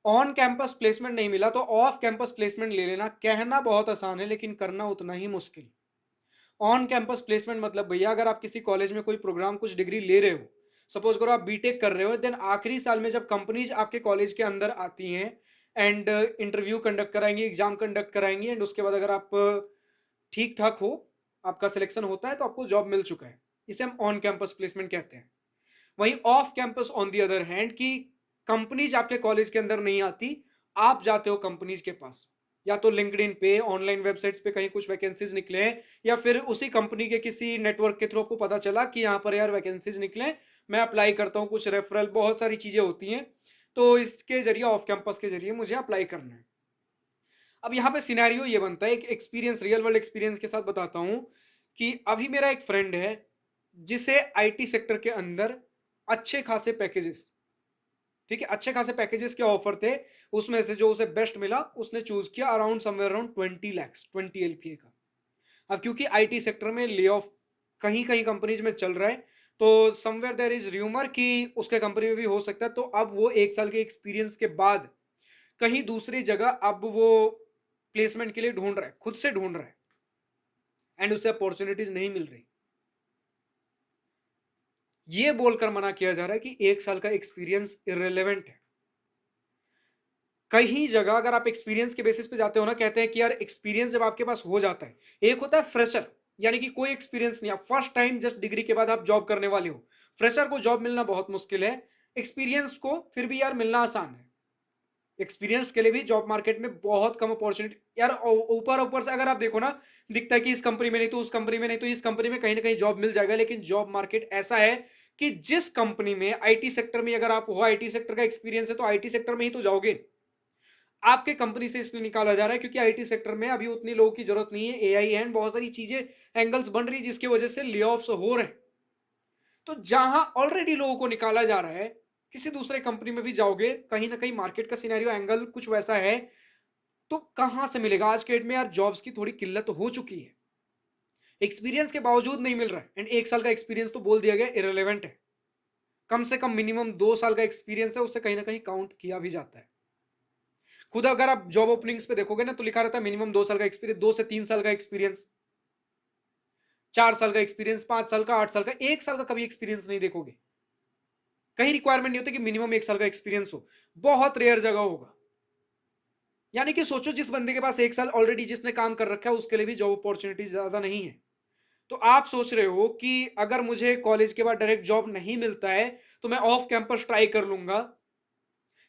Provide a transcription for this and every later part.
On campus placement नहीं मिला तो ऑफ कैंपस प्लेसमेंट ले लेना। कहना बहुत आसान है लेकिन करना उतना ही मुश्किल। ऑन कैंपस प्लेसमेंट मतलब भैया अगर आप किसी कॉलेज में कोई प्रोग्राम कुछ डिग्री ले रहे हो, सपोज करो आप बीटेक कर रहे हो, देन आखिरी साल में जब कंपनीज आपके कॉलेज के अंदर आती हैं एंड इंटरव्यू कंडक्ट कराएंगी, एग्जाम कंडक्ट कराएंगी, एंड उसके बाद अगर आप ठीक ठाक हो, आपका सिलेक्शन होता है तो आपको जॉब मिल चुका है। इसे हम ऑन कैंपस प्लेसमेंट कहते हैं। वहीं off campus on the other hand की कंपनीज आपके कॉलेज के अंदर नहीं आती, आप जाते हो कंपनीज के पास। या तो लिंक्डइन पे, ऑनलाइन वेबसाइट्स पे कहीं कुछ वैकेंसीज निकले हैं, या फिर उसी कंपनी के किसी नेटवर्क के थ्रू आपको पता चला कि यहाँ पर यार वैकेंसीज निकले हैं, मैं अप्लाई करता हूँ, कुछ रेफरल, बहुत सारी चीजें होती हैं। तो इसके जरिए, ऑफ कैंपस के जरिए मुझे अप्लाई करना है। अब यहाँ पे सिनेरियो ये बनता है, एक एक्सपीरियंस, रियल वर्ल्ड एक्सपीरियंस के साथ बताता हूँ कि अभी मेरा एक फ्रेंड है जिसे आईटी सेक्टर के अंदर अच्छे खासे पैकेजेस, ठीक है, अच्छे खासे पैकेजेस के ऑफर थे। उसमें से जो उसे बेस्ट मिला उसने चूज किया around somewhere around 20 lakhs, 20 LPA का। अब क्योंकि आईटी सेक्टर में ले ऑफ कहीं कहीं कंपनीज में चल रहा है, तो समवेयर देयर इज र्यूमर कि उसके कंपनी में भी हो सकता है। तो अब वो 1 साल के एक्सपीरियंस के बाद कहीं दूसरी जगह अब वो प्लेसमेंट के लिए ढूंढ रहा है, खुद से ढूंढ रहा है, एंड उसे अपॉर्चुनिटीज नहीं मिल रही। ये बोलकर मना किया जा रहा है कि 1 साल का एक्सपीरियंस इररिलेवेंट है। कहीं जगह अगर आप एक्सपीरियंस के बेसिस पे जाते हो ना, कहते हैं कि यार एक्सपीरियंस जब आपके पास हो जाता है, एक होता है फ्रेशर, यानी कि कोई एक्सपीरियंस नहीं, आप फर्स्ट टाइम जस्ट डिग्री के बाद आप जॉब करने वाले हो। फ्रेशर को जॉब मिलना बहुत मुश्किल है, एक्सपीरियंस को फिर भी यार मिलना आसान है। एक्सपीरियंस के लिए भी जॉब मार्केट में बहुत कम अपॉर्चुनिटी यार। ऊपर ऊपर से अगर आप देखो ना, दिखता है कि इस कंपनी में नहीं तो उस कंपनी में नहीं तो इस कंपनी में कहीं ना कहीं जॉब मिल जाएगा, लेकिन जॉब मार्केट ऐसा है कि जिस कंपनी में, आईटी सेक्टर में अगर आप हो, आईटी सेक्टर का एक्सपीरियंस है तो आईटी सेक्टर में ही तो जाओगे। आपके कंपनी से इसलिए निकाला जा रहा है क्योंकि आईटी सेक्टर में अभी उतनी लोगों की जरूरत नहीं है, एआई एंड बहुत सारी चीजें, एंगल्स बन रही है जिसकी वजह से ले ऑफ्स हो रहे हैं। तो जहां ऑलरेडी लोगों को निकाला जा रहा है, किसी दूसरे कंपनी में भी जाओगे, कहीं ना कहीं मार्केट का सिनेरियो एंगल कुछ वैसा है, तो कहां से मिलेगा? आज के डेट में यार जॉब्स की थोड़ी किल्लत तो हो चुकी है, एक्सपीरियंस के बावजूद नहीं मिल रहा है, एंड 1 साल का एक्सपीरियंस तो बोल दिया गया इररिलेवेंट है। कम से कम मिनिमम 2 साल का एक्सपीरियंस है, उससे कहीं ना कहीं काउंट किया भी जाता है। खुद अगर आप जॉब ओपनिंग्स पे देखोगे ना, तो लिखा रहता है मिनिमम 2 साल का एक्सपीरियंस, 2 से 3 साल का एक्सपीरियंस, 4 साल का एक्सपीरियंस, 5 साल का, 8 साल का, 1 साल का कभी एक्सपीरियंस नहीं देखोगे। कहीं रिक्वायरमेंट नहीं होती कि मिनिमम 1 साल का एक्सपीरियंस हो, बहुत रेयर जगह होगा। यानी कि सोचो, जिस बंदे के पास 1 साल ऑलरेडी जिसने काम कर रखा है, उसके लिए भी जॉब अपॉर्चुनिटी ज्यादा नहीं है। तो आप सोच रहे हो कि अगर मुझे कॉलेज के बाद डायरेक्ट जॉब नहीं मिलता है तो मैं ऑफ कैंपस ट्राई कर लूंगा।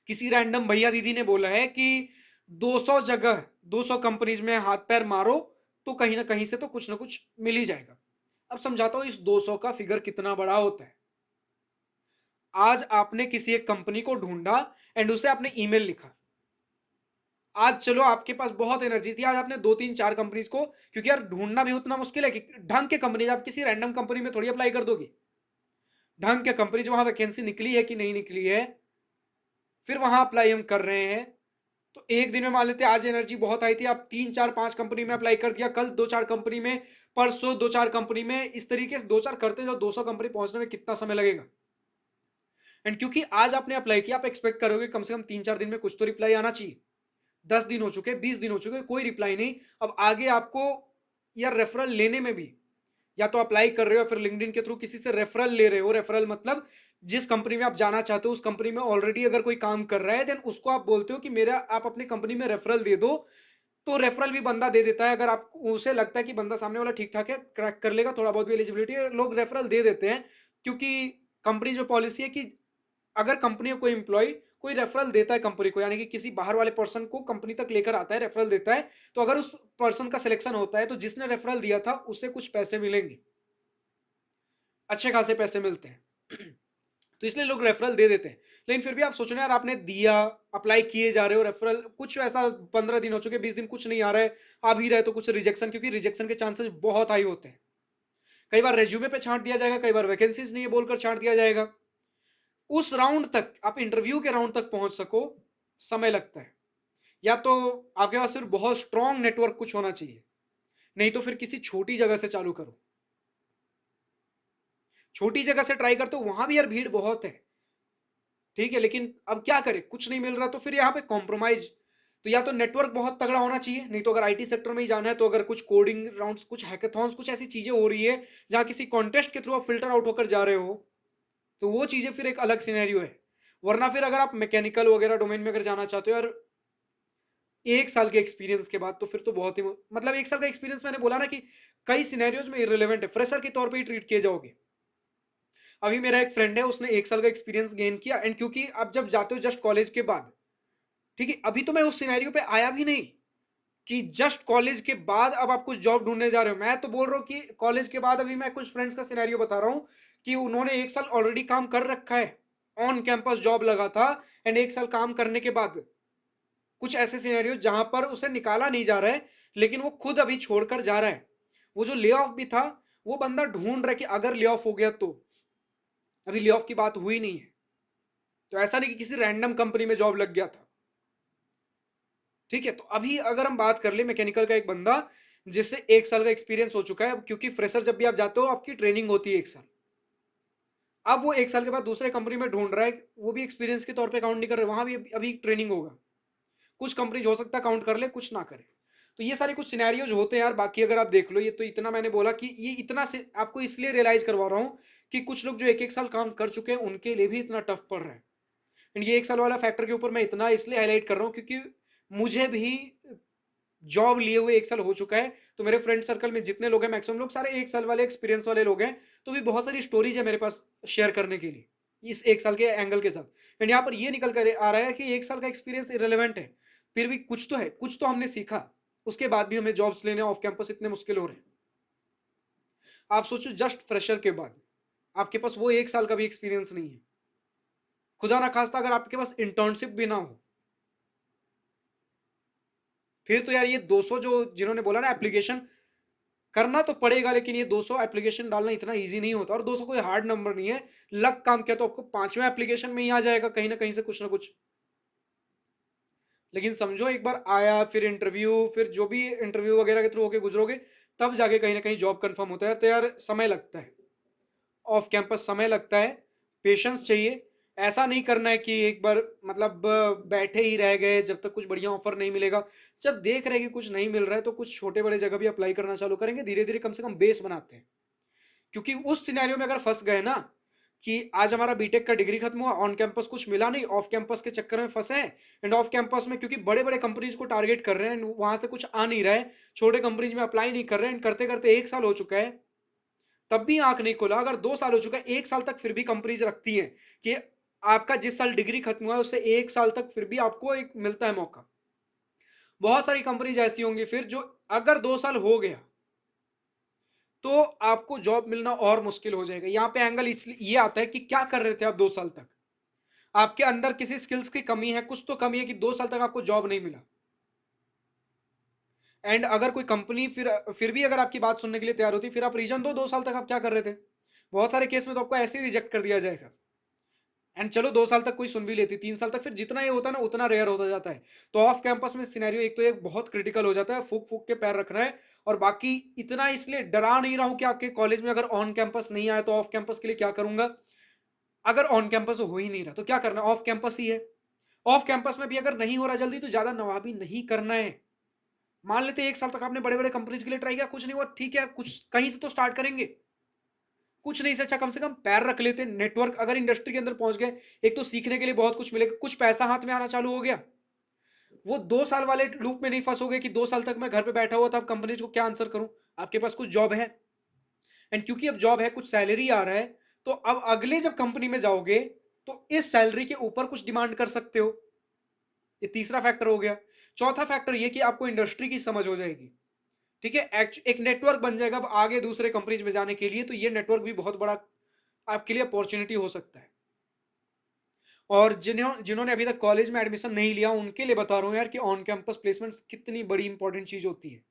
किसी रैंडम भैया दीदी ने बोला है कि 200 जगह, 200 कंपनीज में हाथ पैर मारो तो कहीं ना कहीं से तो कुछ ना कुछ मिल ही जाएगा। अब समझाता हूं इस 200 का फिगर कितना बड़ा होता है। आज आपने किसी एक कंपनी को ढूंढा एंड उसे आपने ईमेल लिखा। आज चलो आपके पास बहुत एनर्जी थी, आज आपने 2 3 4 कंपनीज को, क्योंकि यार ढूंढना भी उतना मुश्किल है कि ढंग के कंपनीज, आप किसी रैंडम कंपनी में थोड़ी अप्लाई कर दोगे। ढंग के कंपनी जो वहां वैकेंसी निकली है कि नहीं निकली है, फिर वहां अप्लाई हम कर रहे हैं। तो एक दिन में मान लेते हैं आज एनर्जी बहुत आई थी, आप 3 4 5 कंपनी में अप्लाई कर दिया, कल 2 4 कंपनी में, परसों 2 4 कंपनी में, इस तरीके से 2 4 करते जाओ, 200 कंपनी पहुंचने में कितना समय लगेगा? एंड क्योंकि आज आपने अप्लाई किया, आप एक्सपेक्ट करोगे कम से कम 3 4 दिन में कुछ तो रिप्लाई आना चाहिए। 10 दिन हो चुके, 20 दिन हो चुके, कोई रिप्लाई नहीं। अब आगे आपको यार रेफरल लेने में भी, या तो अप्लाई कर रहे हो फिर लिंक्डइन के थ्रू किसी से रेफरल ले रहे हो। रेफरल मतलब जिस कंपनी में आप जाना चाहते हो उस कंपनी में ऑलरेडी अगर कोई काम कर रहा है, देन उसको आप बोलते हो कि मेरा, आप अपनी कंपनी में रेफरल दे दो। तो रेफरल भी बंदा दे देता है, अगर आप उसे लगता है कि बंदा सामने वाला ठीक ठाक है, क्रैक कर लेगा, थोड़ा बहुत भी एलिजिबिलिटी है, लोग रेफरल दे देते हैं। क्योंकि कंपनी जो पॉलिसी है कि अगर कंपनी को कोई एम्प्लॉय कोई रेफरल देता है कंपनी को, यानी कि किसी बाहर वाले पर्सन को कंपनी तक लेकर आता है, रेफरल देता है, तो अगर उस पर्सन का सिलेक्शन होता है तो जिसने रेफरल दिया था उसे कुछ पैसे मिलेंगे, अच्छे खासे पैसे मिलते हैं। तो इसलिए लोग रेफरल दे देते हैं। लेकिन फिर भी आप सोचो ना यार, आपने दिया, अप्लाई किए जा रहे हो, रेफरल कुछ ऐसा 15 दिन हो चुके, 20 दिन कुछ नहीं आ रहा है, आ भी रहे तो कुछ रिजेक्शन, क्योंकि रिजेक्शन के चांसेस बहुत हाई होते हैं। कई बार रेज्यूमे पे छांट दिया जाएगा, कई बार वैकेंसीज नहीं है बोलकर छांट दिया जाएगा। उस राउंड तक, आप इंटरव्यू के राउंड तक पहुंच सको, समय लगता है। या तो आपके पास सिर्फ बहुत स्ट्रांग नेटवर्क कुछ होना चाहिए, नहीं तो फिर किसी छोटी जगह से चालू करो। छोटी जगह से ट्राई करते हो, वहां भी यार भीड़ बहुत है। ठीक है, लेकिन अब क्या करें, कुछ नहीं मिल रहा तो फिर यहाँ पे कॉम्प्रोमाइज़, तो या तो नेटवर्क बहुत तगड़ा होना चाहिए, नहीं तो अगर आईटी सेक्टर में ही जाना है तो अगर कुछ कोडिंग राउंड्स, कुछ हैकाथॉन्स, कुछ ऐसी चीज़ें हो रही है, जहाँ किसी कॉन्टेस्ट के थ्रू आप फ़िल्टर आउट होकर जा रहे हो, तो वो चीज़ें फिर एक अलग सिनेरियो है। वरना फिर अगर आप मैकेनिकल वगैरह डोमेन में अगर जाना चाहते हो यार, 1 साल के एक्सपीरियंस के बाद तो फिर तो बहुत ही मतलब 1 साल का एक्सपीरियंस, मैंने बोला ना कि कई सिनेरियोज़ में इर्रेलेवेंट है, फ्रेशर के तौर पे ही ट्रीट किए जाओगे। अभी मेरा एक फ्रेंड है, उसने 1 साल का एक्सपीरियंस गेन किया, एंड क्योंकि आप जब जाते हो जस्ट कॉलेज के बाद, ठीक है, अभी तो मैं उस सिनेरियो पे आया भी नहीं कि जस्ट कॉलेज के बाद अब आप कुछ जॉब ढूंढने जा रहे हो। मैं तो बोल रहा हूँ कि कॉलेज के बाद अभी मैं कुछ फ्रेंड्स का सिनेरियो बता रहा हूँ कि उन्होंने 1 साल ऑलरेडी काम कर रखा है, ऑन कैंपस जॉब लगा था, एंड 1 साल काम करने के बाद कुछ ऐसे सिनेरियो जहां पर उसे निकाला नहीं जा रहा है, लेकिन वो खुद अभी छोड़कर जा रहा है। वो जो ले ऑफ भी था, वो बंदा ढूंढ रहा है कि अगर ले ऑफ हो गया तो, अभी ले ऑफ की बात हुई नहीं है, तो ऐसा नहीं कि किसी रैंडम कंपनी में जॉब लग गया था। ठीक है, तो अभी अगर हम बात कर ले मैकेनिकल का, एक बंदा जिससे 1 साल का एक्सपीरियंस हो चुका है, अब क्योंकि फ्रेशर जब भी आप जाते हो आपकी ट्रेनिंग होती है 1 साल, अब वो 1 साल के बाद दूसरे कंपनी में ढूंढ रहा है, वो भी एक्सपीरियंस के तौर पे काउंट नहीं कर रहे, वहां भी अभी ट्रेनिंग होगा। कुछ कंपनी हो सकता है काउंट कर ले, कुछ ना करे। तो ये सारे कुछ सिनेरियोज होते हैं यार। बाकी अगर आप देख लो, ये तो इतना मैंने बोला कि ये इतना से आपको इसलिए रियलाइज करवा रहा हूँ कि कुछ लोग जो 1-1 साल काम कर चुके हैं उनके लिए भी इतना टफ पड़ रहा है। एंड ये 1 साल वाला फैक्टर के ऊपर मैं इतना इसलिए हाईलाइट कर रहा हूँ क्योंकि मुझे भी जॉब लिए हुए 1 साल हो चुका है, तो मेरे फ्रेंड सर्कल में जितने लोग हैं मैक्सिमम लोग सारे 1 साल वाले एक्सपीरियंस वाले लोग हैं, तो भी बहुत सारी स्टोरीज है मेरे पास शेयर करने के लिए, इस 1 साल के एंगल के साथ। एंड यहाँ पर ये निकल कर आ रहा है कि 1 साल का एक्सपीरियंस इररिलेवेंट है, फिर भी कुछ तो है, कुछ तो हमने सीखा, उसके बाद भी हमें जॉब्स लेने ऑफ कैंपस इतने मुश्किल हो रहे हैं। आप सोचो जस्ट फ्रेशर के बाद, आपके पास वो 1 साल का भी एक्सपीरियंस नहीं है, खुदा ना खास्ता अगर आपके पास इंटर्नशिप भी ना हो, फिर तो यार ये 200 जो जिन्होंने बोला ना एप्लीकेशन करना तो पड़ेगा, लेकिन ये 200 एप्लीकेशन डालना इतना इजी नहीं होता, और 200 कोई हार्ड नंबर नहीं है। लक काम किया तो आपको 5वें एप्लीकेशन में ही आ जाएगा कहीं ना कहीं से कुछ ना कुछ। लेकिन समझो एक बार आया, फिर इंटरव्यू, फिर जो भी इंटरव्यू वगैरह के थ्रू होके गुजरोगे, तब जाके कहीं ना कहीं जॉब कंफर्म होता है। तो यार समय लगता है, ऑफ कैंपस समय लगता है, पेशेंस चाहिए। ऐसा नहीं करना है कि एक बार मतलब बैठे ही रह गए जब तक कुछ बढ़िया ऑफर नहीं मिलेगा। जब देख रहे हैं कि कुछ नहीं मिल रहा है तो कुछ छोटे बड़े जगह भी अप्लाई करना चालू करेंगे, धीरे धीरे कम से कम बेस बनाते हैं। क्योंकि उस सिनेरियो में अगर फंस गए ना कि आज हमारा बीटेक का डिग्री खत्म हुआ, ऑन कैंपस कुछ मिला नहीं, ऑफ कैंपस के चक्कर में फंसे हैं, एंड ऑफ कैंपस में क्योंकि बड़े बड़े कंपनीज को टारगेट कर रहे हैं, वहां से कुछ आ नहीं रहा है, छोटे कंपनीज में अप्लाई नहीं कर रहे हैं, करते करते 1 साल हो चुका है, तब भी आंख नहीं खोला। अगर 2 साल हो चुका है, 1 साल तक फिर भी कंपनीज रखती हैं कि आपका जिस साल डिग्री खत्म हुआ है उससे 1 साल तक फिर भी आपको एक मिलता है मौका। बहुत सारी कंपनीज ऐसी होंगी फिर जो अगर 2 साल हो गया तो आपको जॉब मिलना और मुश्किल हो जाएगा। यहाँ पे एंगल इसलिए ये आता है कि क्या कर रहे थे आप 2 साल तक, आपके अंदर किसी स्किल्स की कमी है, कुछ तो कमी है कि 2 साल तक आपको जॉब नहीं मिला। एंड अगर कोई कंपनी फिर भी अगर आपकी बात सुनने के लिए तैयार होती, फिर आप रीजन दो, 2 साल तक आप क्या कर रहे थे। बहुत सारे केस में तो आपको ऐसे ही रिजेक्ट कर दिया जाएगा। एंड चलो 2 साल तक कोई सुन भी लेती, 3 साल तक, फिर जितना ये होता है ना उतना रेयर होता जाता है। तो ऑफ कैंपस में सिनेरियो एक तो एक बहुत क्रिटिकल हो जाता है, फूक फूक के पैर रखना है। और बाकी इतना इसलिए डरा नहीं रहा हूं कि आपके कॉलेज में अगर ऑन कैंपस नहीं आया तो ऑफ कैंपस के लिए क्या करूंगा। अगर ऑन कैंपस हो ही नहीं रहा तो क्या करना, ऑफ कैंपस ही है। ऑफ कैंपस में भी अगर नहीं हो रहा जल्दी तो ज्यादा नवाबी नहीं करना है। मान लेते 1 साल तक आपने बड़े बड़े कंपनीज के लिए ट्राई किया, कुछ नहीं हुआ, ठीक है, कुछ कहीं से तो स्टार्ट करेंगे। कुछ नहीं से अच्छा कम से कम पैर रख लेते, नेटवर्क अगर इंडस्ट्री के अंदर पहुंच गए, एक तो सीखने के लिए बहुत कुछ मिलेगा, कुछ पैसा हाथ में आना चालू हो गया। वो 2 साल वाले लूप में नहीं फंसोगे कि 2 साल तक मैं घर पे बैठा हुआ था, अब कंपनीज को क्या आंसर करूं। आपके पास कुछ जॉब है, एंड क्योंकि अब जॉब है, कुछ सैलरी आ रहा है, तो अब अगले जब कंपनी में जाओगे तो इस सैलरी के ऊपर कुछ डिमांड कर सकते हो। ये तीसरा फैक्टर हो गया। चौथा फैक्टर ये कि आपको इंडस्ट्री की समझ हो जाएगी। ठीक है, एक नेटवर्क बन जाएगा अब आगे दूसरे कंपनीज में जाने के लिए, तो ये नेटवर्क भी बहुत बड़ा आपके लिए अपॉर्चुनिटी हो सकता है। और जिन्होंने अभी तक कॉलेज में एडमिशन नहीं लिया उनके लिए बता रहा हूँ यार कि ऑन कैंपस प्लेसमेंट्स कितनी बड़ी इंपॉर्टेंट चीज होती है।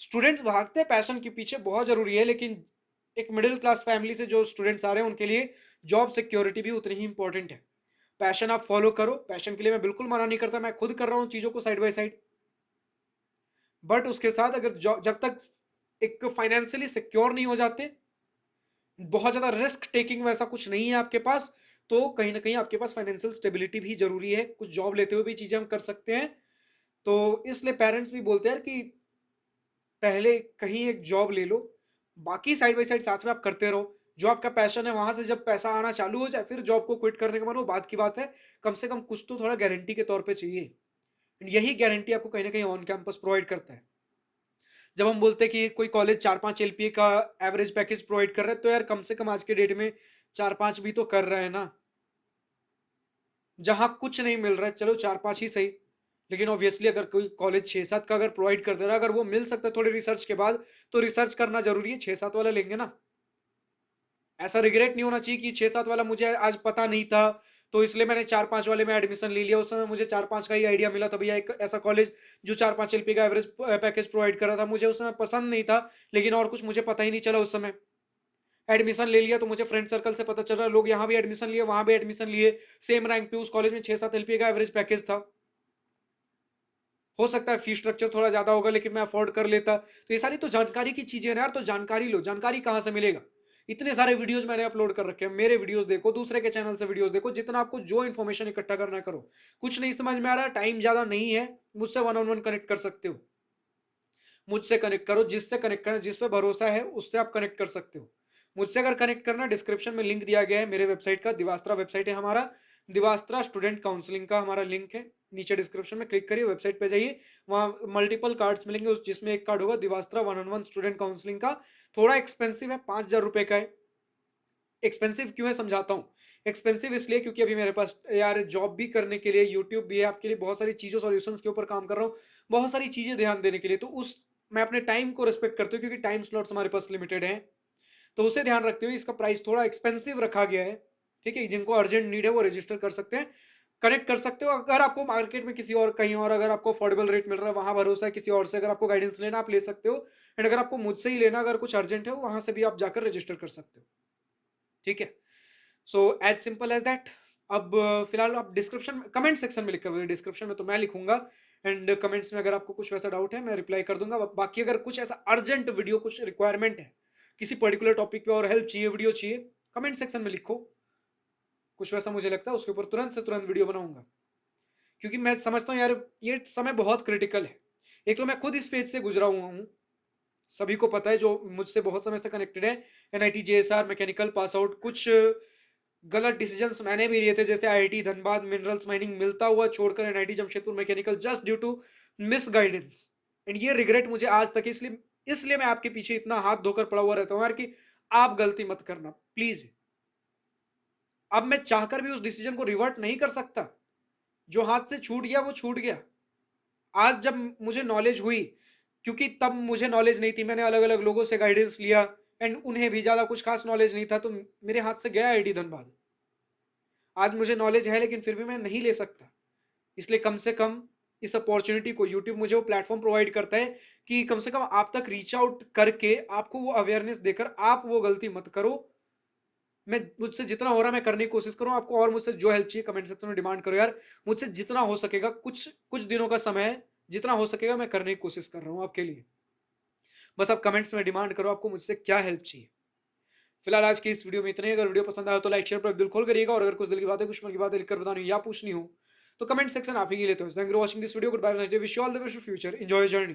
स्टूडेंट्स भागते हैं पैशन के पीछे, बहुत जरूरी है, लेकिन एक मिडिल क्लास फैमिली से जो स्टूडेंट्स आ रहे हैं उनके लिए जॉब सिक्योरिटी भी उतनी ही इंपॉर्टेंट है। पैशन आप फॉलो करो, पैशन के लिए मैं बिल्कुल मना नहीं करता, मैं खुद कर रहा हूँ चीजों को साइड बाय साइड। बट उसके साथ अगर जब तक एक फाइनेंशियली सिक्योर नहीं हो जाते, बहुत ज्यादा रिस्क टेकिंग वैसा कुछ नहीं है आपके पास, तो कहीं न कहीं आपके पास फाइनेंशियल स्टेबिलिटी भी ज़रूरी है, कुछ जॉब लेते हुए भी चीज़ें हम कर सकते हैं। तो इसलिए पेरेंट्स भी बोलते हैं यार कि पहले कहीं एक जॉब ले लो, बाकी साइड बाय साइड साथ में आप करते रहो। जो आपका पैशन है वहाँ से जब पैसा आना चालू हो जाए, फिर जॉब को क्विट करने का मन हो, बात की बात है। कम से कम कुछ तो थोड़ा गारंटी के तौर पे चाहिए। यही गारंटी आपको कहीं न कहीं ऑन कैंपस प्रोवाइड करता है। जब हम बोलते हैं कि कोई कॉलेज 4-5 एलपीए का एवरेज पैकेज प्रोवाइड कर रहा है, तो यार कम से कम आज के डेट में 4-5 भी तो कर रहा है ना। जहाँ कुछ नहीं मिल रहा है, चलो 4-5 ही सही। लेकिन ऑब्वियसली अगर कोई कॉलेज 6-7 का अगर प्रोवाइड कर दे रहा है, अगर वो मिल सकता है थोड़ी रिसर्च के बाद, तो रिसर्च करना ज़रूरी है, 6-7 वाला लेंगे ना। ऐसा रिग्रेट नहीं होना चाहिए कि 6-7 वाला मुझे आज पता नहीं था, तो इसलिए मैंने 4-5 वाले में एडमिशन ले लिया। उस समय मुझे 4-5 का ही आइडिया मिला था, भैया एक ऐसा कॉलेज जो 4-5 एलपीए का एवरेज पैकेज प्रोवाइड कर रहा था, मुझे उस समय पसंद नहीं था, लेकिन और कुछ मुझे पता ही नहीं चला उस समय। एडमिशन ले लिया तो मुझे फ्रेंड सर्कल से पता चल रहा है, लोग यहाँ भी एडमिशन लिए, वहाँ भी एडमिशन लिए, सेम रैंक पे उस कॉलेज में 6-7 एलपीए का एवरेज पैकेज था। हो सकता है फीस स्ट्रक्चर थोड़ा ज़्यादा होगा, लेकिन मैं अफोर्ड कर लेता। तो ये सारी तो जानकारी की चीज़ें हैं ना यार, तो जानकारी लो। जानकारी कहाँ से मिलेगा? इतने सारे वीडियोज़ मैंने अपलोड कर रखे हैं। मेरे वीडियोज़ देखो, दूसरे के चैनल से वीडियोज़ देखो, जितना आपको जो इन्फॉर्मेशन इकट्ठा करना है करो। कुछ नहीं समझ में आ रहा है, टाइम ज़्यादा नहीं है, मुझसे वन ऑन वन कनेक्ट कर सकते हो। मुझसे कनेक्ट करो, जिससे कनेक्ट करना, जिस पे भरोसा है उससे आप कनेक्ट कर सकते हो। मुझसे अगर कनेक्ट करना, डिस्क्रिप्शन में लिंक दिया गया है मेरे वेबसाइट का। दिवास्त्रा वेबसाइट है हमारा, दिवास्त्रा स्टूडेंट काउंसलिंग का हमारा लिंक है। नीचे डिस्क्रिप्शन में क्लिक करिए, वेबसाइट पे जाइए, वहाँ मल्टीपल कार्ड्स मिलेंगे, उस जिसमें एक कार्ड होगा दिवास्त्रा one on one student counselling का। थोड़ा एक्सपेंसिव है, 5,000 रुपए का है। एक्सपेंसिव क्यों है समझाता हूँ। एक्सपेंसिव इसलिए क्योंकि अभी मेरे पास यार जॉब भी करने के लिए यूट्यूब भी है, आपके लिए बहुत सारी चीज़ों सॉल्यूशंस के ऊपर काम कर रहा हूँ, बहुत सारी चीज़ें ध्यान देने के लिए। तो उस मैं अपने टाइम को रिस्पेक्ट करती हूँ, क्योंकि टाइम स्लॉट्स हमारे पास लिमिटेड हैं। तो उसे ध्यान रखते हुए इसका प्राइस थोड़ा एक्सपेंसिव रखा गया है। ठीक है, जिनको अर्जेंट नीड है वो रजिस्टर कर सकते हैं, कनेक्ट कर सकते हो। अगर आपको मार्केट में किसी और कहीं और अगर आपको अफोर्डेबल रेट मिल रहा है, वहां भरोसा है, किसी और से अगर आपको गाइडेंस लेना आप ले सकते हो। एंड अगर आपको मुझसे ही लेना, अगर कुछ अर्जेंट है, वहां से भी आप जाकर रजिस्टर कर सकते हो। ठीक है, so as simple as that. अब फिलहाल आप डिस्क्रिप्शन कमेंट सेक्शन में लिखकर, डिस्क्रिप्शन में तो मैं लिखूंगा, एंड कमेंट्स में अगर आपको कुछ वैसा डाउट है मैं रिप्लाई कर दूंगा। बाकी अगर कुछ ऐसा अर्जेंट वीडियो, कुछ रिक्वायरमेंट है किसी पर्टिकुलर टॉपिक पे और हेल्प चाहिए, वीडियो चाहिए, कमेंट सेक्शन में लिखो। कुछ वैसा मुझे लगता है उसके ऊपर तुरंत से तुरंत वीडियो बनाऊंगा, क्योंकि मैं समझता हूँ यार ये समय बहुत क्रिटिकल है। एक तो मैं खुद इस फेज से गुजरा हुआ हूँ, सभी को पता है जो मुझसे बहुत समय से कनेक्टेड है। NIT JSR mechanical pass out, कुछ गलत डिसीजंस मैंने भी लिए थे, जैसे आईआईटी धनबाद मिनरल्स माइनिंग मिलता हुआ छोड़कर NIT Jamshedpur mechanical, just due to misguidance. And ये रिग्रेट मुझे आज तक है, इसलिए इसलिए मैं आपके पीछे इतना हाथ धोकर पड़ा हुआ रहता हूँ यार, कि आप गलती मत करना प्लीज। अब मैं चाहकर भी उस डिसीजन को रिवर्ट नहीं कर सकता। जो हाथ से छूट गया वो छूट गया। आज जब मुझे नॉलेज हुई, क्योंकि तब मुझे नॉलेज नहीं थी, मैंने अलग अलग लोगों से गाइडेंस लिया, एंड उन्हें भी ज्यादा कुछ खास नॉलेज नहीं था, तो मेरे हाथ से गया आईआईटी धनबाद। आज मुझे नॉलेज है, लेकिन फिर भी मैं नहीं ले सकता। इसलिए कम से कम इस अपॉर्चुनिटी को, यूट्यूब मुझे वो प्लेटफॉर्म प्रोवाइड करता है कि कम से कम आप तक रीच आउट करके आपको वो अवेयरनेस देकर आप वो गलती मत करो। मैं मुझसे जितना हो रहा है मैं करने की कोशिश करूँ। आपको और मुझसे जो हेल्प चाहिए कमेंट सेक्शन में डिमांड करो यार। मुझसे जितना हो सकेगा, कुछ कुछ दिनों का समय है, जितना हो सकेगा मैं करने की कोशिश कर रहा हूँ आपके लिए। बस आप कमेंट्स में डिमांड करो आपको मुझसे क्या हेल्प चाहिए। फिलहाल आज की इस वीडियो में इतना ही। अगर वीडियो पसंद आया तो लाइक शेयर पर दिल खोल करिएगा, और अगर कुछ दिल की बातें, कुछ मन की बातें लिखकर बतानी या पूछनी हो तो कमेंट सेक्शन आप ही लेते हो। Thank you for watching this video. Good bye, wish you all the best for future, enjoy journey.